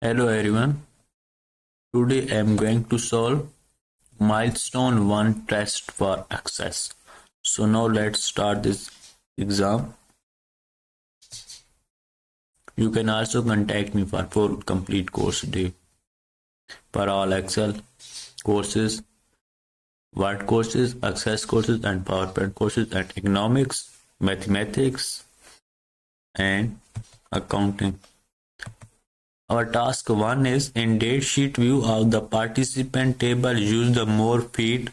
Hello everyone. Today I am going to solve milestone 1 test for access. So now let's start this exam. You can also contact me for full complete course day for all Excel courses, Word courses, Access courses and PowerPoint courses and economics, mathematics and accounting. Our task 1 is in datasheet view of the participant table, use the more field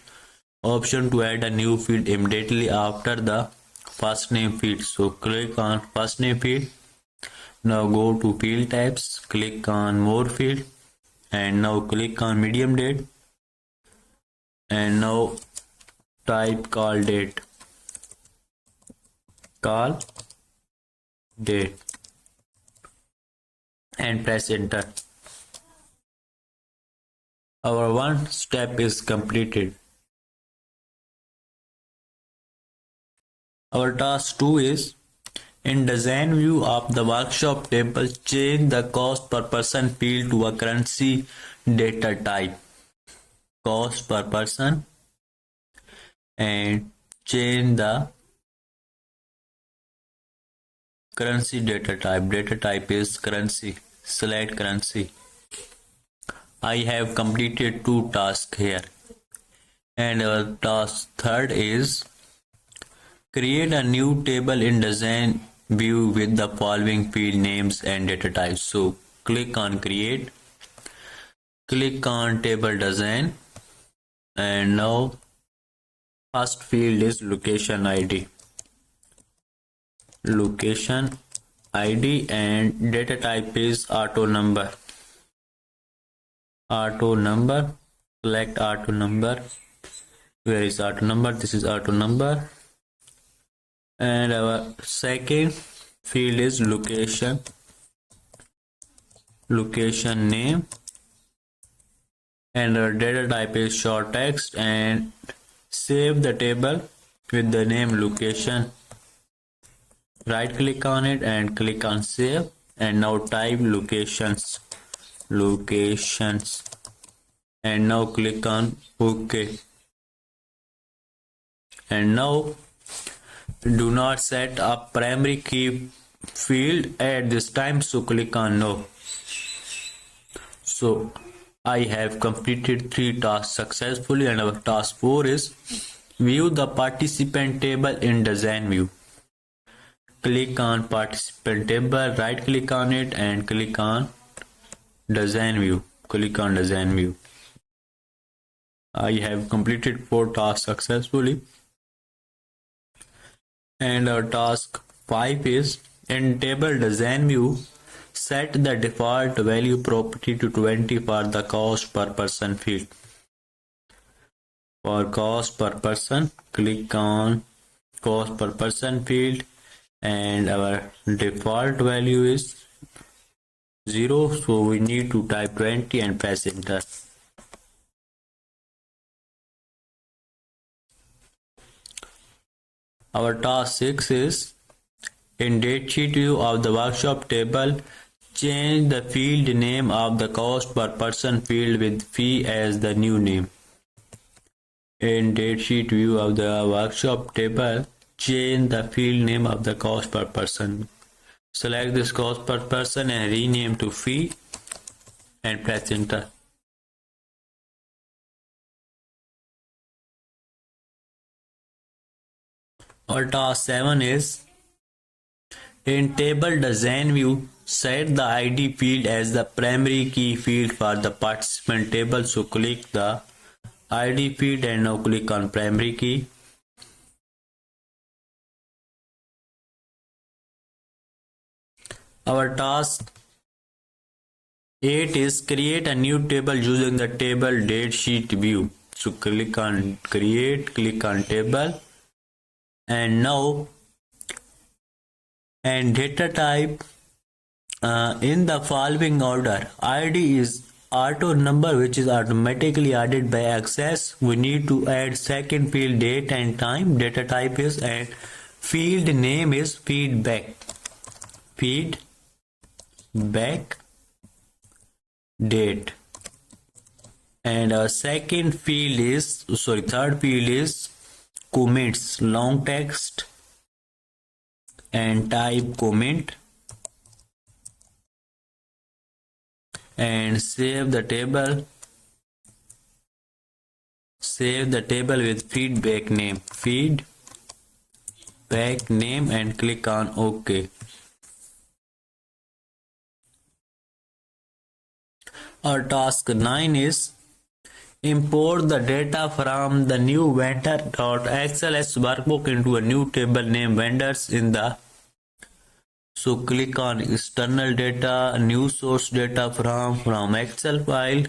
option to add a new field immediately after the first name field. So click on first name field. Now go to field types, click on more field and now click on medium date and now type call date and press enter. Our one step is completed. Our task 2 is in design view of the workshop table, change the cost per person field to a currency data type. Cost per person and change the currency data type. Data type is currency. Select currency. I have completed 2 tasks here. And our task 3rd is create a new table in design view with the following field names and data types. So click on create, click on table design and now first field is location ID. Location ID and data type is auto number. Auto number, select auto number. Where is auto number? This is auto number. And our second field is location name and our data type is short text and save the table with the name location. Right click on it and click on save and now type locations and now click on OK. And now do not set a primary key field at this time, so click on no. So I have completed 3 tasks successfully and our task 4 is view the participant table in design view. Click on participant table, right click on it and click on design view. Click on design view. I have completed 4 tasks successfully. And our task 5 is in table design view, set the default value property to 20 for the cost per person field. For cost per person, click on cost per person field and our default value is 0, so we need to type 20 and press enter. Our task 6 is in datasheet view of the workshop table, change the field name of the cost per person field with fee as the new name. In datasheet view of the workshop table, change the field name of the cost per person. Select this cost per person and rename to fee and press enter. Our task 7 is in table design view, set the ID field as the primary key field for the participant table. So click the ID field and now click on primary key. Our task 8 is create a new table using the table datasheet view. So click on create, click on table and now and data type in the following order. ID is auto number which is automatically added by Access. We need to add second field date and time. Data type is and field name is feedback date. And our third field is comments, long text and type comment, and save the table with feedback name and click on OK. Our task 9 is import the data from the new vendor.xls workbook into a new table named vendors in the. So click on external data, new source data from Excel file,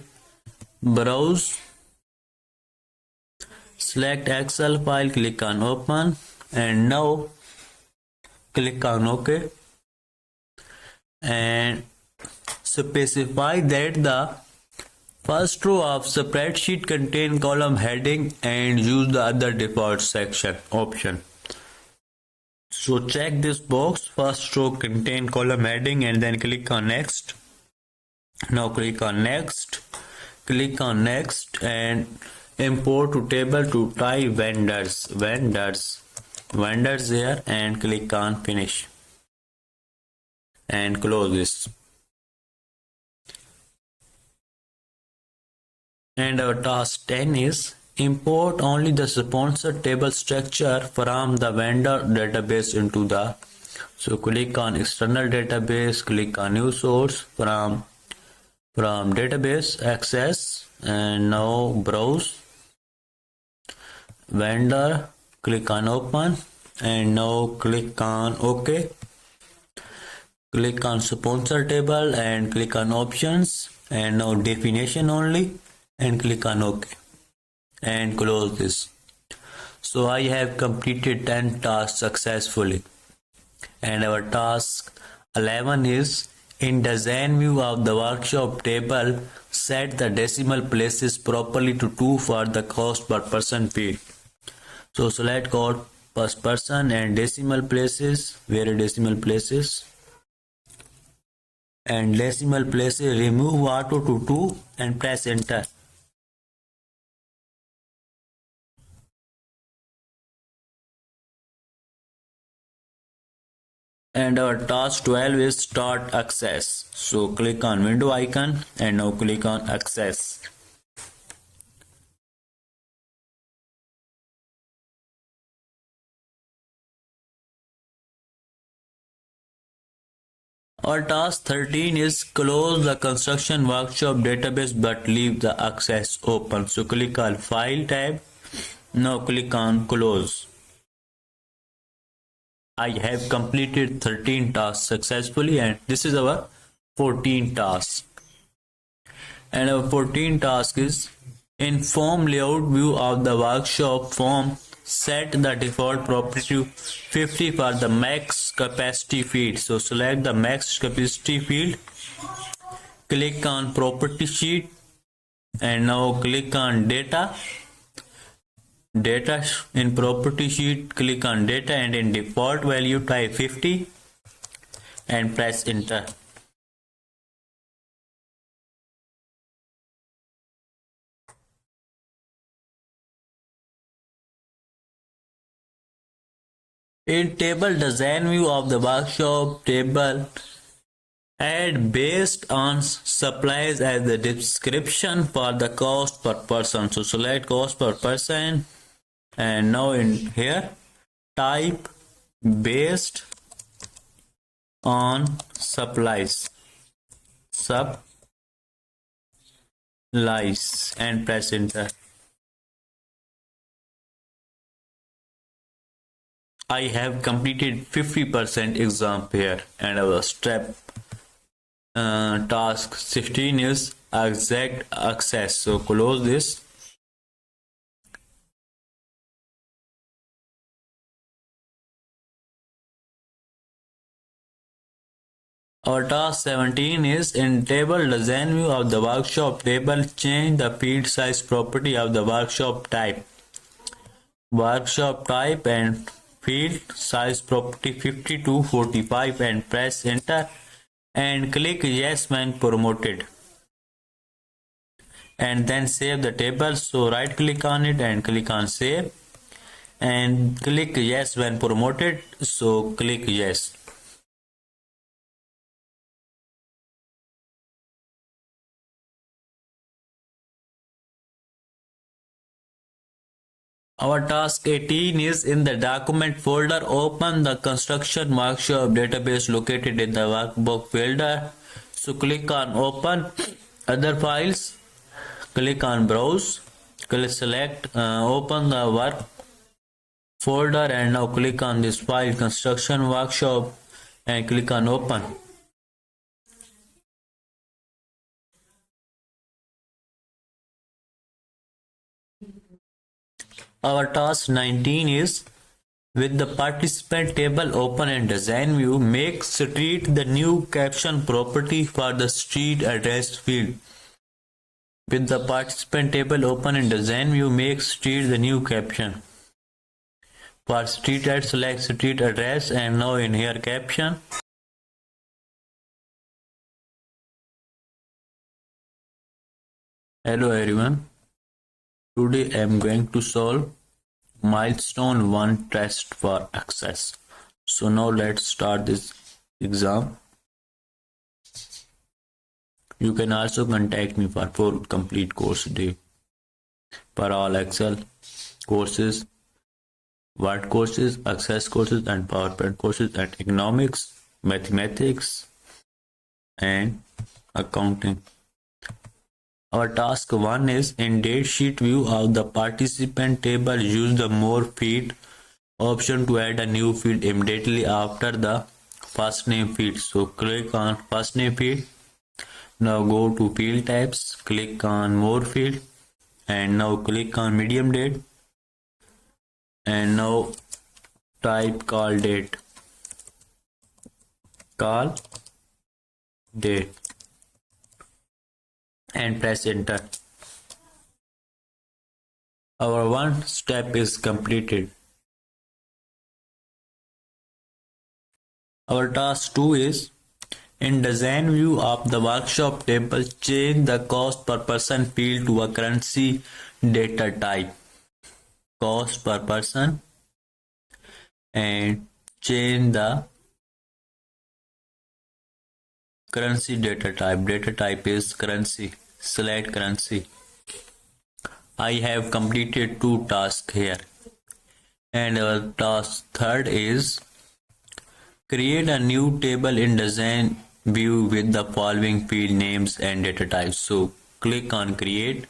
browse, select Excel file, click on open, and now click on OK, and specify that the first row of spreadsheet contain column heading and use the other default section option. So check this box, first row contain column heading, and then click on next. Now click on next and import to table to type vendors here, and click on finish and close this. And our task 10 is import only the sponsored table structure from the vendor database into the. So click on external database, click on new source from database access, and now browse vendor, click on open, and now click on OK. Click on sponsor table and click on options, and now definition only, and click on OK and close this. So I have completed 10 tasks successfully. And our task 11 is in design view of the workshop table, set the decimal places properly to 2 for the cost per person field. So select cost per person and decimal places, and decimal places, remove auto to 2 and press enter. And our task 12 is start access. So click on window icon and now click on access. Our task 13 is close the construction workshop database but leave the access open. So click on file tab. Now click on close. I have completed 13 tasks successfully, and this is our 14th task. And our 14th task is in form layout view of the workshop form, set the default property to 50 for the max capacity field. So select the max capacity field, click on property sheet, and now click on data in property sheet, click on data, and in default value type 50 and press enter. In table design view of the workshop table, add based on supplies as the description for the cost per person. So select cost per person, and now in here type based on supplies and press enter. I have completed 50% exam here, and our step task 16 is exact access. So close this. Our task 17 is in table design view of the workshop table, change the field size property of the workshop type and field size property 50 to 45 and press enter and click yes when promoted. and then save the table. So right click on it and click on save and click yes when promoted. So click yes. Our task 18 is in the document folder. Open the construction workshop database located in the workbook folder. So click on open other files. Click on browse. Click select open the work folder and now click on this file construction workshop and click on open. Our task 19 is with the participant table open in design view, make street the new caption property for the street address field. With the participant table open in design view, make street the new caption. For street address, select street address and now in here caption. Hello everyone. Today I am going to solve milestone 1 test for access. So now let's start this exam. You can also contact me for full complete course day for all Excel courses, Word courses, Access courses and PowerPoint courses and economics, mathematics and accounting. Our task 1 is in datasheet view of the participant table, use the more field option to add a new field immediately after the first name field. So click on first name field. Now go to field types, click on more field and now click on medium date and now type call date and press enter. Our one step is completed. Our task 2 is in design view of the workshop table, change the cost per person field to a currency data type. Cost per person and change the currency data type. Data type is currency. Select currency. I have completed 2 tasks here. And our task 3rd is create a new table in design view with the following field names and data types. So click on create,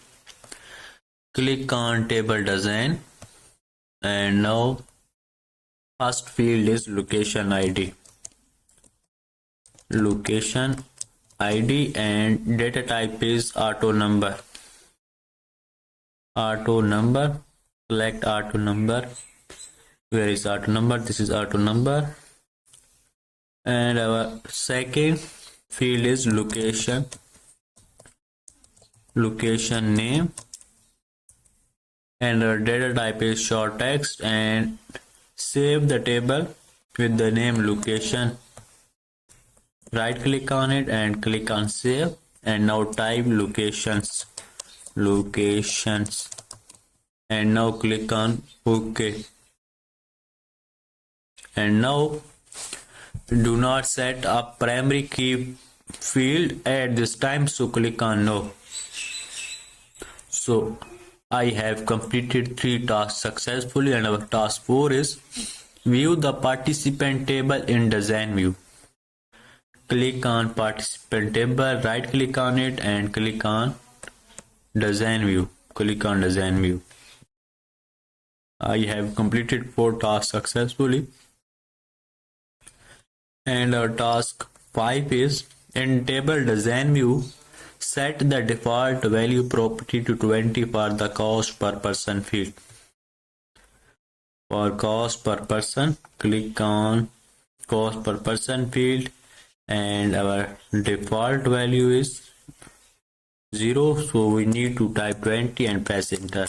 click on table design and now first field is location ID. Location ID and data type is auto number. Auto number, select auto number. Where is auto number? This is auto number. And our second field is location name and our data type is short text and save the table with the name location. Right click on it and click on save and now type locations and now click on OK. And now do not set up primary key field at this time, so click on no. So I have completed 3 tasks successfully and our task 4 is view the participant table in design view. Click on participant table, right click on it and click on design view. Click on design view. I have completed 4 tasks successfully. And our task 5 is in table design view, set the default value property to 20 for the cost per person field. For cost per person, click on cost per person field and our default value is 0, so we need to type 20 and press enter.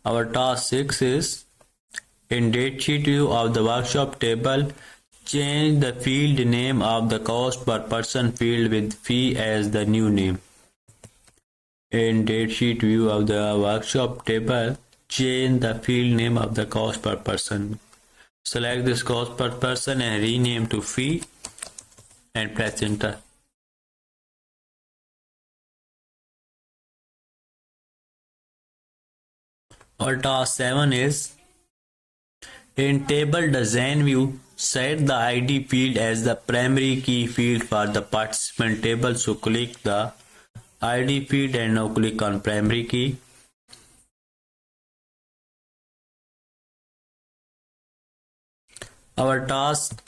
Our task 6 is in datasheet view of the workshop table, Change the field name of the cost per person field with fee as the new name. In datasheet view of the workshop table, change the field name of the cost per person. Select this cost per person and rename to fee and press enter. Our task 7 is in table design view, set the ID field as the primary key field for the participant table. So click the ID field and now click on primary key. Our task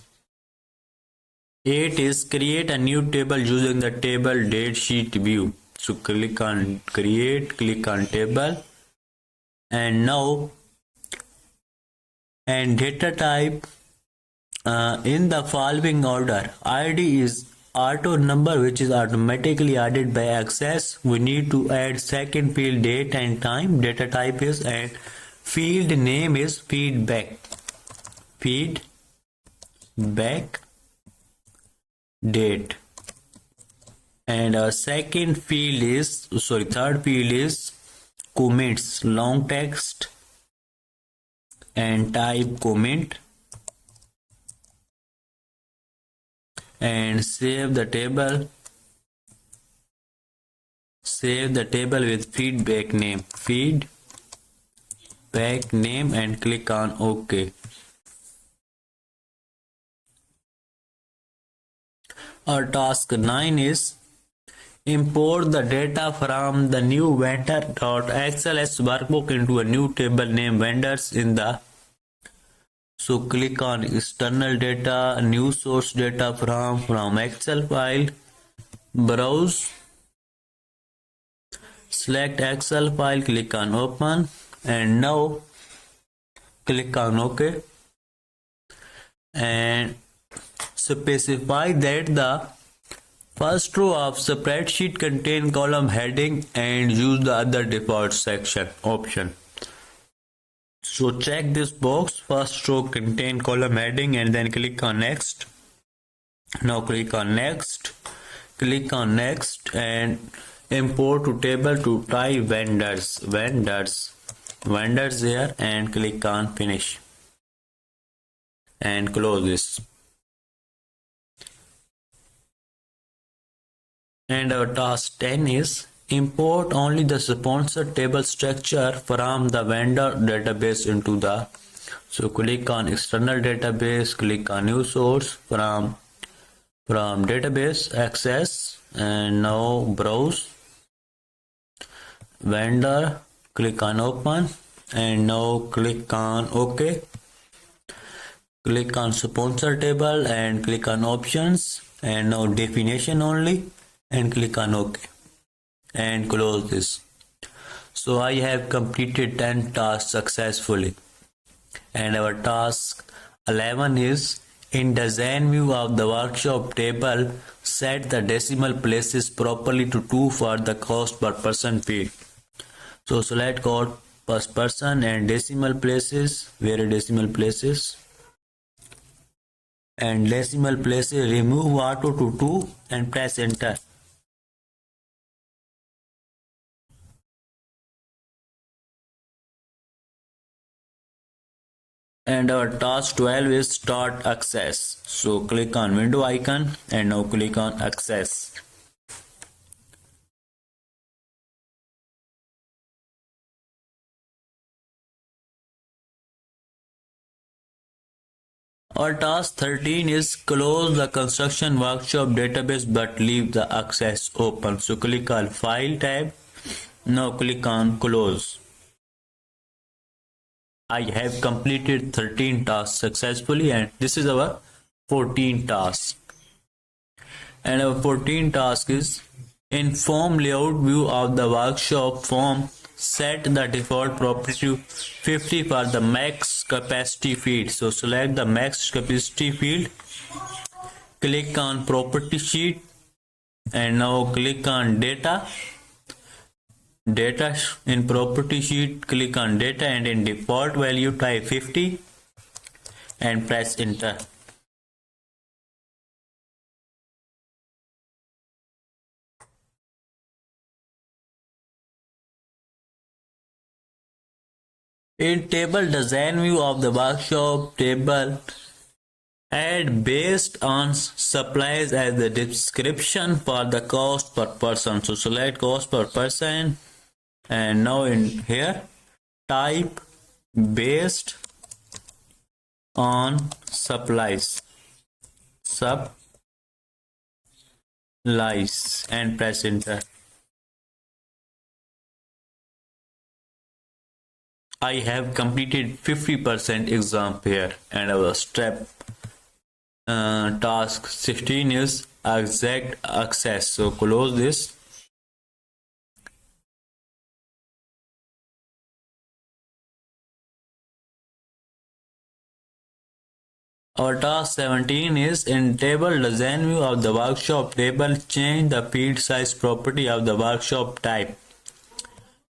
8 is create a new table using the table datasheet view. So click on create, click on table, and now and data type in the following order. ID is auto number, which is automatically added by access. We need to add second field date and time. Data type is, and field name is feedback date, and our third field is comments, long text, and type comment, and save the table with feedback name and click on OK. Our task 9 is import the data from the new vendor.xls workbook into a new table named vendors in the. So click on external data, new source data from Excel file, browse, select Excel file, click on open, and now click on OK, and specify that the first row of spreadsheet contain column heading and use the other default section option. So check this box, first row contain column heading, and then click on next. Now click on next, and import to table to type vendors here, and click on finish and close this. And our task 10 is import only the sponsor table structure from the vendor database into the. So click on external database, click on new source from database access, and now browse vendor, click on open, and now click on OK. Click on sponsor table and click on options, and now definition only, and click on OK and close this. So I have completed 10 tasks successfully. And our task 11 is in design view of the workshop table, set the decimal places properly to 2 for the cost per person field. So select cost per person and decimal places, and decimal places, remove auto to 2 and press enter. And our task 12 is start access. So click on window icon and now click on access. Our task 13 is close the construction workshop database but leave the access open. So click on file tab. Now click on close. I have completed 13 tasks successfully, and this is our 14th task. And our 14th task is in form layout view of the workshop form, set the default property to 50 for the max capacity field. So select the max capacity field, click on property sheet, and now click on data. In property sheet, click on data, and in default value type 50 and press enter. In table design view of the workshop table, add based on supplies as the description for the cost per person. So select cost per person, and now in here type based on supplies and press enter. I have completed 50% exam here, and our step task 16 is exact access. So close this. Our task 17 is in table design view of the workshop table, change the field size property of the workshop type.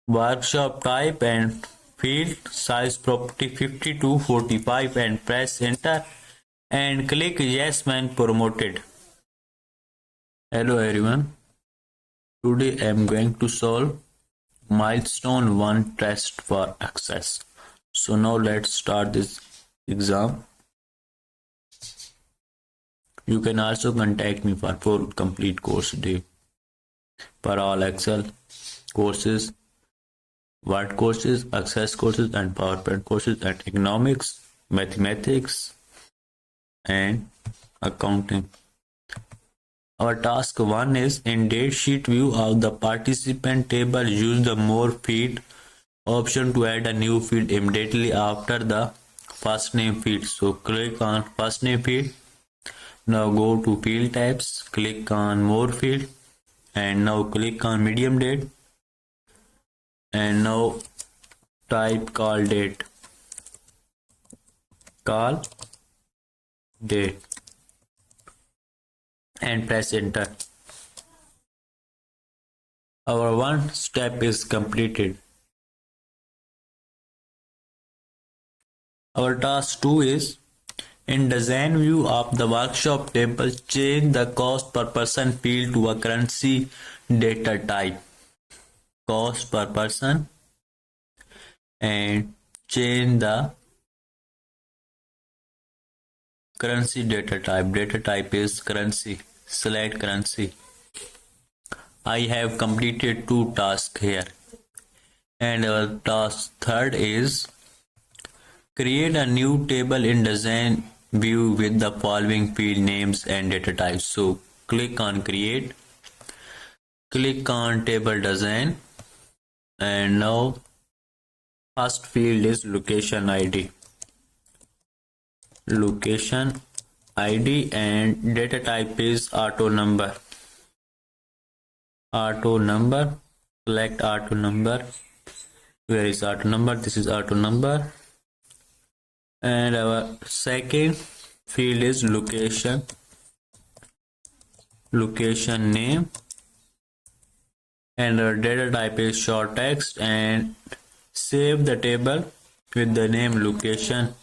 Workshop type and field size property 50 to 45 and press enter and click yes when promoted. Hello everyone. Today I am going to solve milestone 1 test for access. So now let's start this exam. You can also contact me for full complete course day for all Excel courses, Word courses, Access courses and PowerPoint courses and economics, mathematics and accounting. Our task 1 is in datasheet view of the participant table, use the more field option to add a new field immediately after the first name field. So click on first name field. Now go to field types, click on more field and now click on medium date and now type call date and press enter. Our one step is completed. Our task 2 is in design view of the workshop table, change the cost per person field to a currency data type. Cost per person and change the currency data type. Data type is currency. Select currency. I have completed 2 tasks here. And our task 3rd is create a new table in design view with the following field names and data types. So click on create, click on table design and now first field is location ID. Location ID and data type is auto number. Auto number, select auto number. Where is auto number? This is auto number. And our second field is location name and our data type is short text and save the table with the name location.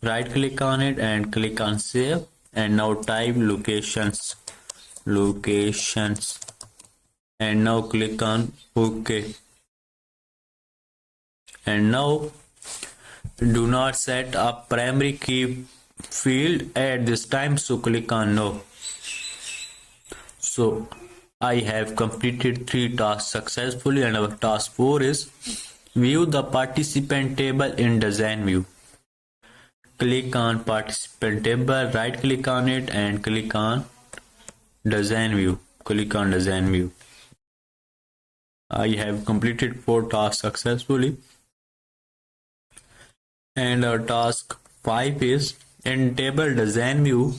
Right click on it and click on save and now type locations and now click on OK. And now do not set a primary key field at this time, so click on no. So I have completed 3 tasks successfully and our task 4 is view the participant table in design view. Click on participant table, right click on it and click on design view. Click on design view. I have completed 4 tasks successfully. And our task 5 is in table design view,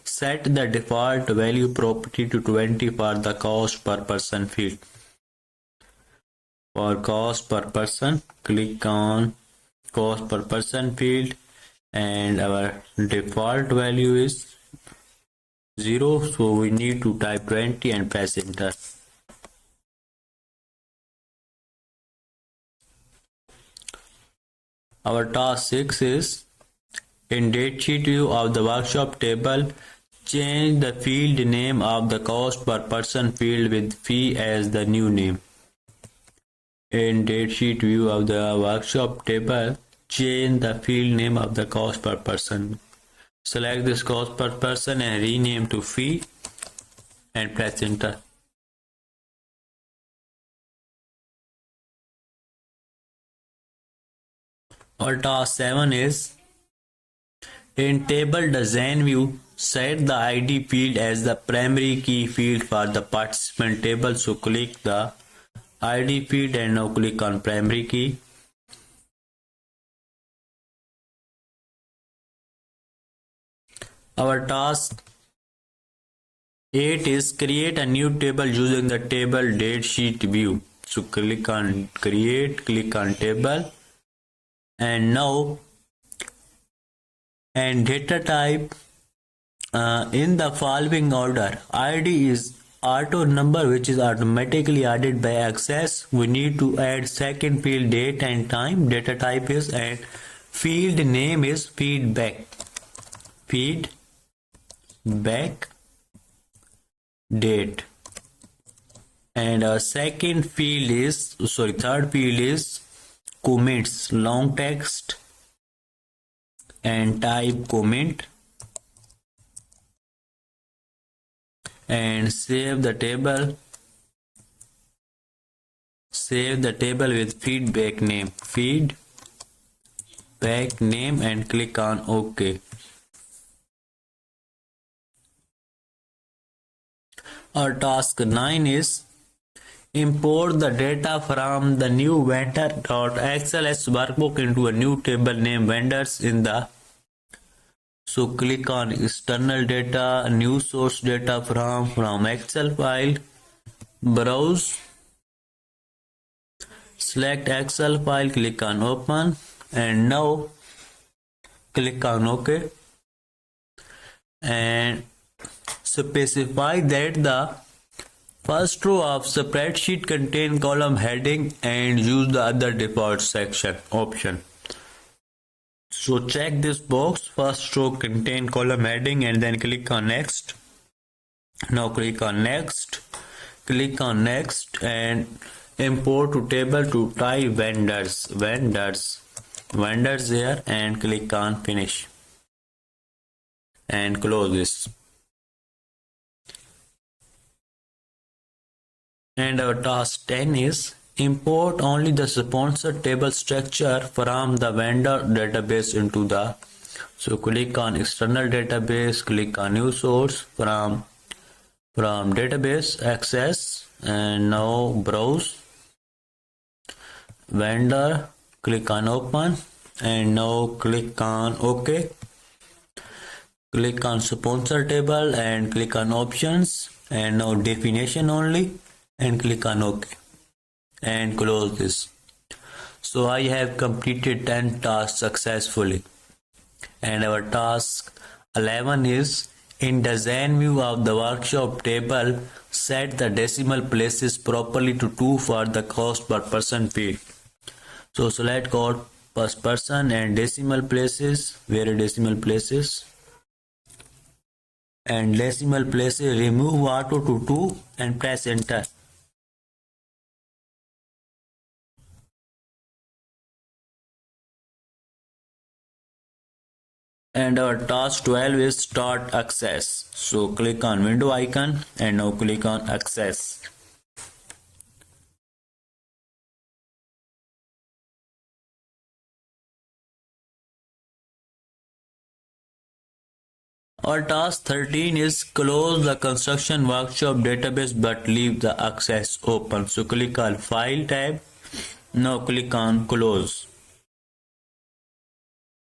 set the default value property to 20 for the cost per person field. For cost per person, click on cost per person field and our default value is 0, so we need to type 20 and press enter. Our task 6 is in datasheet view of the workshop table, change the field name of the cost per person field with fee as the new name. In datasheet view of the workshop table, change the field name of the cost per person. Select this cost per person and rename to fee and press enter. Our task 7 is in table design view, set the ID field as the primary key field for the participant table. So click the ID field and now click on primary key. Our task 8 is create a new table using the table datasheet view. So click on create, click on table, and now and data type in the following order. ID is auto number, which is automatically added by access. We need to add second field date and time. Data type is, and field name is feedback date, and our third field is comments, long text and type comment, and save the table with feedback name and click on OK. Our task 9 is import the data from the new vendor.xls workbook into a new table named vendors in the. So click on external data, new source data from Excel file, browse, select Excel file, click on open, and now click on OK, and specify that the first row of spreadsheet contain column heading and use the other default section option. So check this box, first row contain column heading, and then click on next. Now click on next and import to table to type vendors here and click on finish and close this. And our task 10 is import only the sponsor table structure from the vendor database into the. So click on external database, click on new source from database access, and now browse vendor, click on open, and now click on OK. Click on sponsor table and click on options, and now definition only, and click on OK and close this. So I have completed 10 tasks successfully. And our task 11 is in design view of the workshop table, set the decimal places properly to 2 for the cost per person field. So select cost per person and decimal places, and decimal places, remove auto to 2 and press enter. And our task 12 is start access. So click on window icon and now click on access. Our task 13 is close the construction workshop database but leave the access open. So click on file tab. Now click on close.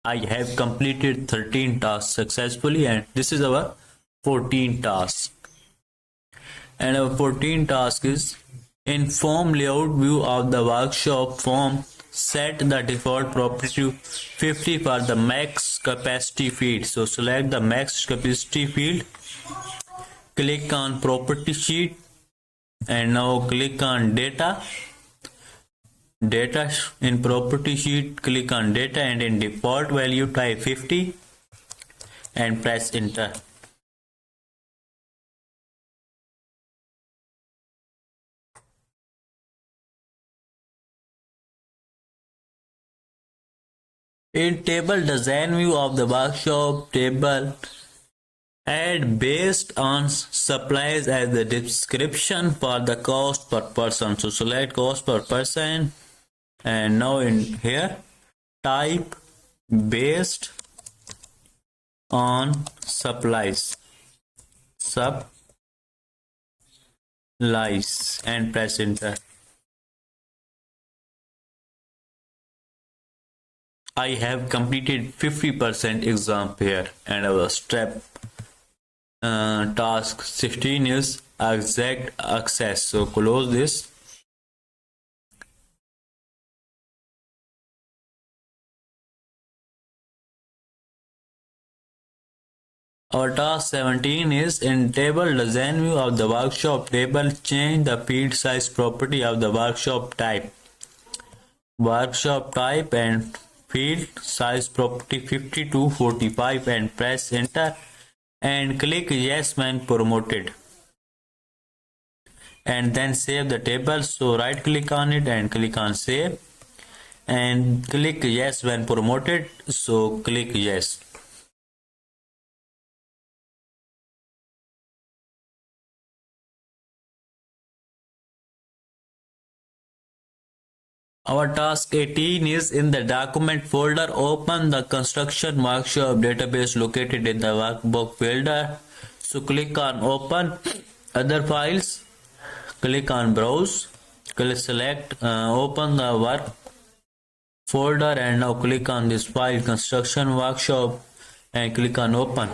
I have completed 13 tasks successfully, and this is our 14th task. And our 14th task is in form layout view of the workshop form, set the default property to 50 for the max capacity field. So select the max capacity field, click on property sheet, and now click on data in property sheet, click on data, and in default value type 50 and press enter. In table design view of the workshop table, add based on supplies as the description for the cost per person. So select cost per person, and now in here type based on supplies and press enter. I have completed 50% exam here, and our step task 16 is exact access. So close this. Our task 17 is in table design view of the workshop table, change the field size property of the workshop type. Workshop type and field size property 50 to 45 and press enter and click yes when promoted. And then save the table. So right click on it and click on save and click yes when promoted. So click yes. Our task 18 is in the document folder, open the construction workshop database located in the workbook folder. So click on open other files, click on browse, select open the work folder and now click on this file construction workshop and click on open.